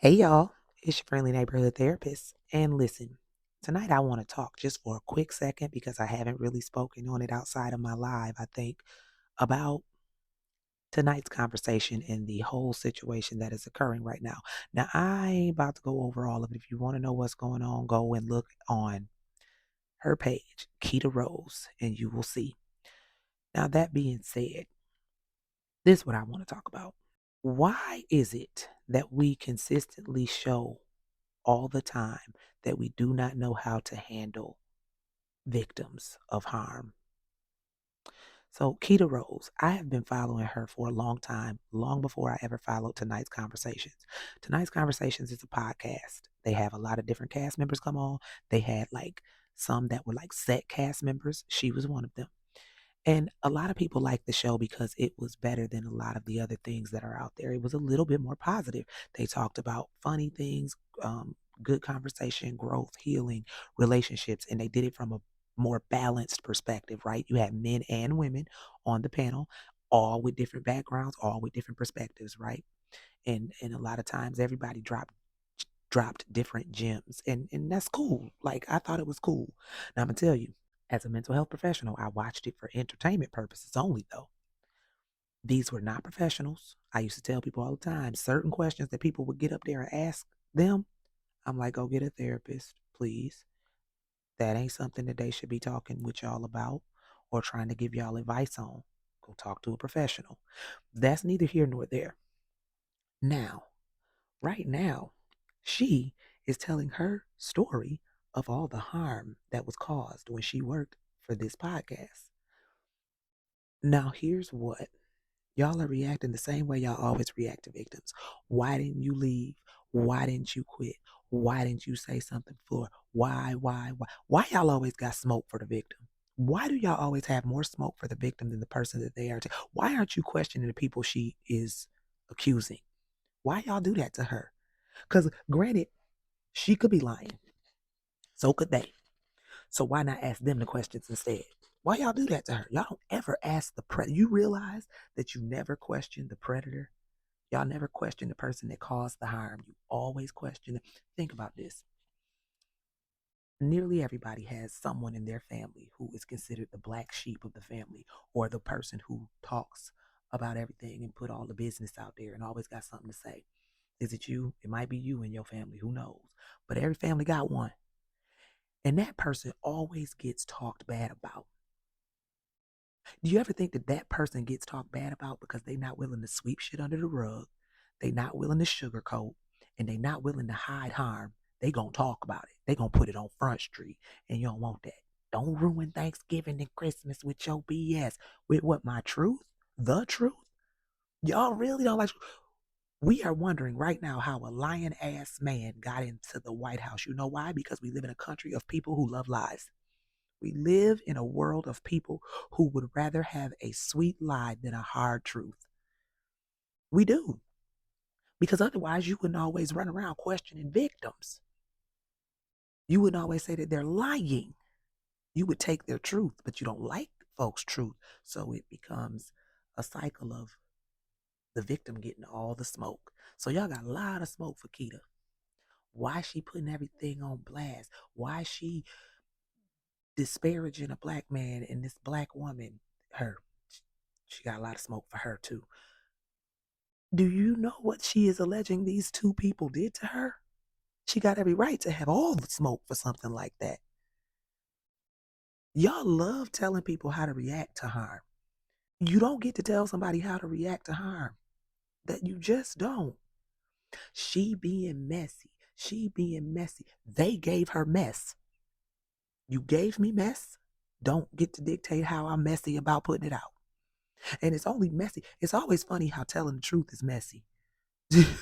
Hey y'all, it's your friendly neighborhood therapist. And listen, tonight I want to talk just for a quick second because I haven't really spoken on it outside of my live, I think, about tonight's conversation and the whole situation that is occurring right now. Now, I ain't about to go over all of it. If you want to know what's going on, go and look on her page, Keita Rose, and you will see. Now, that being said, this is what I want to talk about. Why is it that we consistently show all the time that we do not know how to handle victims of harm? So, Keita Rose, I have been following her for a long time, long before I ever followed Tonight's Conversations. Tonight's Conversations is a podcast. They have a lot of different cast members come on. They had like some that were like set cast members. She was one of them. And a lot of people like the show because it was better than a lot of the other things that are out there. It was a little bit more positive. They talked about funny things, good conversation, growth, healing, relationships, and they did it from a more balanced perspective, right? You had men and women on the panel, all with different backgrounds, all with different perspectives, right? And a lot of times everybody dropped different gems, and that's cool. Like I thought it was cool. Now I'm gonna tell you, as a mental health professional, I watched it for entertainment purposes only, though. These were not professionals. I used to tell people all the time certain questions that people would get up there and ask them. I'm like, go get a therapist, please. That ain't something that they should be talking with y'all about or trying to give y'all advice on. Go talk to a professional. That's neither here nor there. Now, right now, she is telling her story of all the harm that was caused when she worked for this podcast. Now, here's what y'all are reacting the same way y'all always react to victims. Why didn't you leave? Why didn't you quit? Why didn't you say something for? Why? Why y'all always got smoke for the victim? Why do y'all always have more smoke for the victim than the person that they are? Why aren't you questioning the people she is accusing? Why y'all do that to her? Because granted, she could be lying. So could they. So why not ask them the questions instead? Why y'all do that to her? Y'all don't ever ask the predator. You realize that you never question the predator? Y'all never question the person that caused the harm. You always question it. Think about this. Nearly everybody has someone in their family who is considered the black sheep of the family, or the person who talks about everything and put all the business out there and always got something to say. Is it you? It might be you in your family. Who knows? But every family got one. And that person always gets talked bad about. Do you ever think that that person gets talked bad about because they not willing to sweep shit under the rug? They not willing to sugarcoat, and they not willing to hide harm. They gonna talk about it. They gonna put it on Front Street, and you don't want that. Don't ruin Thanksgiving and Christmas with your BS. With what, my truth? The truth? Y'all really don't like. We are wondering right now how a lying ass man got into the White House. You know why? Because we live in a country of people who love lies. We live in a world of people who would rather have a sweet lie than a hard truth. We do. Because otherwise, you wouldn't always run around questioning victims. You wouldn't always say that they're lying. You would take their truth, but you don't like folks' truth. So it becomes a cycle of the victim getting all the smoke. So y'all got a lot of smoke for Keita. Why is she putting everything on blast? Why is she disparaging a black man and this black woman? Her. She got a lot of smoke for her too. Do you know what she is alleging these two people did to her? She got every right to have all the smoke for something like that. Y'all love telling people how to react to harm. You don't get to tell somebody how to react to harm. That you just don't. She being messy. She being messy. They gave her mess. You gave me mess. Don't get to dictate how I'm messy about putting it out. And it's only messy. It's always funny how telling the truth is messy.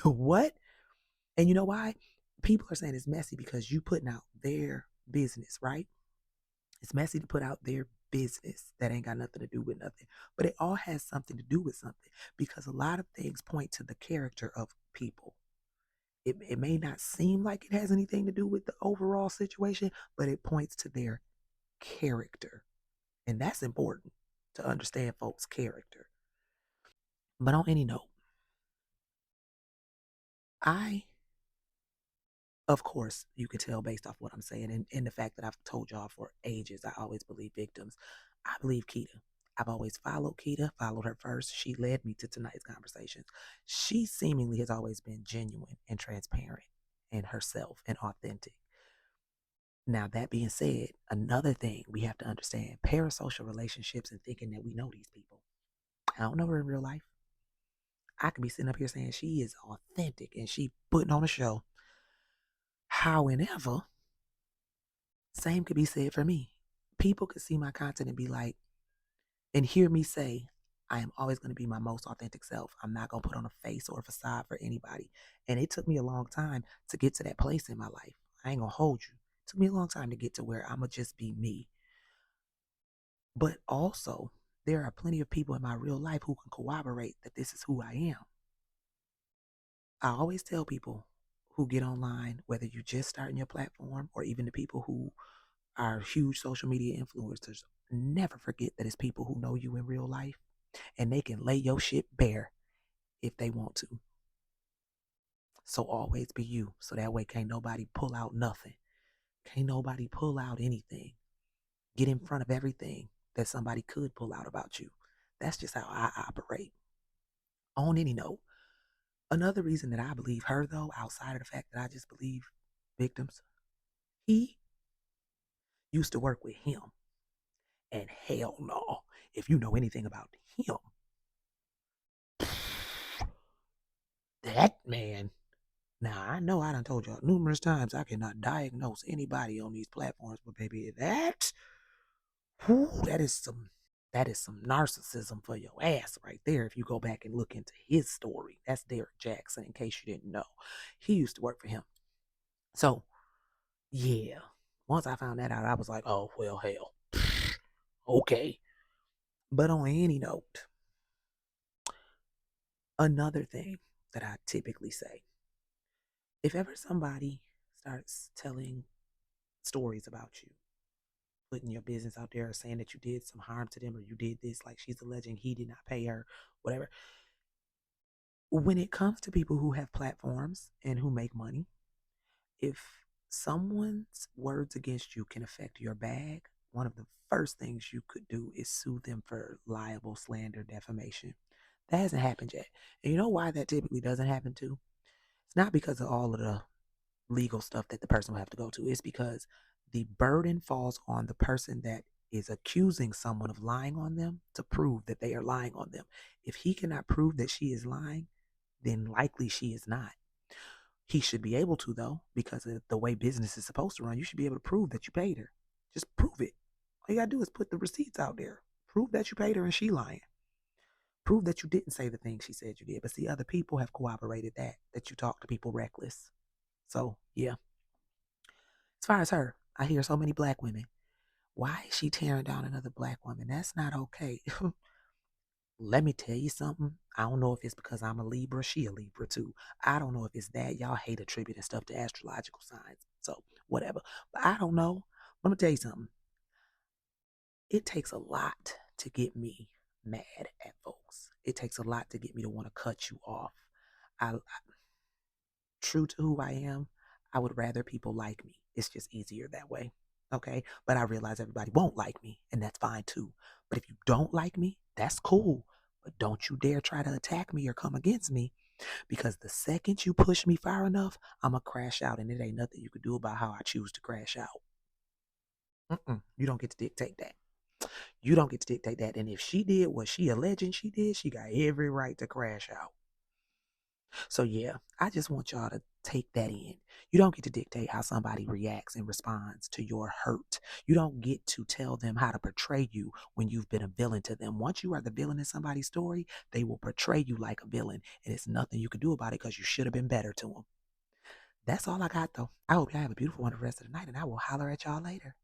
What? And you know why? People are saying it's messy because you putting out their business, right? It's messy to put out their business that ain't got nothing to do with nothing. But it all has something to do with something because a lot of things point to the character of people. It may not seem like it has anything to do with the overall situation, but it points to their character. And that's important to understand folks' character. But on any note, I Of course, you can tell based off what I'm saying and the fact that I've told y'all for ages, I always believe victims. I believe Keita. I've always followed Keita, followed her first. She led me to tonight's conversation. She seemingly has always been genuine and transparent and herself and authentic. Now, that being said, another thing we have to understand parasocial relationships and thinking that we know these people. I don't know her in real life. I could be sitting up here saying she is authentic and she putting on a show. However, same could be said for me. People could see my content and be like, and hear me say, I am always going to be my most authentic self. I'm not going to put on a face or a facade for anybody. And it took me a long time to get to that place in my life. I ain't going to hold you. It took me a long time to get to where I'm going to just be me. But also, there are plenty of people in my real life who can corroborate that this is who I am. I always tell people who get online, whether you're just starting your platform or even the people who are huge social media influencers, never forget that it's people who know you in real life and they can lay your shit bare if they want to. So always be you. So that way can't nobody pull out nothing. Can't nobody pull out anything. Get in front of everything that somebody could pull out about you. That's just how I operate. On any note, another reason that I believe her though, outside of the fact that I just believe victims, he used to work with him. And hell no, if you know anything about him, that man. Now, I know I done told y'all numerous times I cannot diagnose anybody on these platforms, but baby, whew, that is some narcissism for your ass right there. If you go back and look into his story, that's Derek Jackson, in case you didn't know. He used to work for him. So, yeah, once I found that out, I was like, oh, well, hell, okay. But on any note, another thing that I typically say, if ever somebody starts telling stories about you, putting your business out there, or saying that you did some harm to them or you did this, like she's alleging he did not pay her, whatever. When it comes to people who have platforms and who make money, if someone's words against you can affect your bag, one of the first things you could do is sue them for libel, slander, defamation. That hasn't happened yet. And you know why that typically doesn't happen too? It's not because of all of the legal stuff that the person will have to go to. It's because the burden falls on the person that is accusing someone of lying on them to prove that they are lying on them. If he cannot prove that she is lying, then likely she is not. He should be able to, though, because of the way business is supposed to run. You should be able to prove that you paid her. Just prove it. All you gotta do is put the receipts out there. Prove that you paid her and she lying. Prove that you didn't say the thing she said you did. But see, other people have corroborated that you talk to people reckless. So, yeah. As far as her, I hear so many black women. Why is she tearing down another black woman? That's not okay. Let me tell you something. I don't know if it's because I'm a Libra, she a Libra too. I don't know if it's that. Y'all hate attributing stuff to astrological signs. So, whatever. But I don't know. Let me tell you something. It takes a lot to get me mad at folks. It takes a lot to get me to want to cut you off. I true to who I am, I would rather people like me. It's just easier that way. Okay. But I realize everybody won't like me, and that's fine too. But if you don't like me, that's cool. But don't you dare try to attack me or come against me, because the second you push me far enough, I'm going to crash out, and it ain't nothing you can do about how I choose to crash out. You don't get to dictate that. You don't get to dictate that. And if she did what she alleging she did, she got every right to crash out. So yeah, I just want y'all to take that in. You don't get to dictate how somebody reacts and responds to your hurt. You don't get to tell them how to portray you when you've been a villain to them. Once you are the villain in somebody's story, they will portray you like a villain, and it's nothing you can do about it because you should have been better to them. That's all I got though. I hope y'all have a beautiful one the rest of the night, and I will holler at y'all later.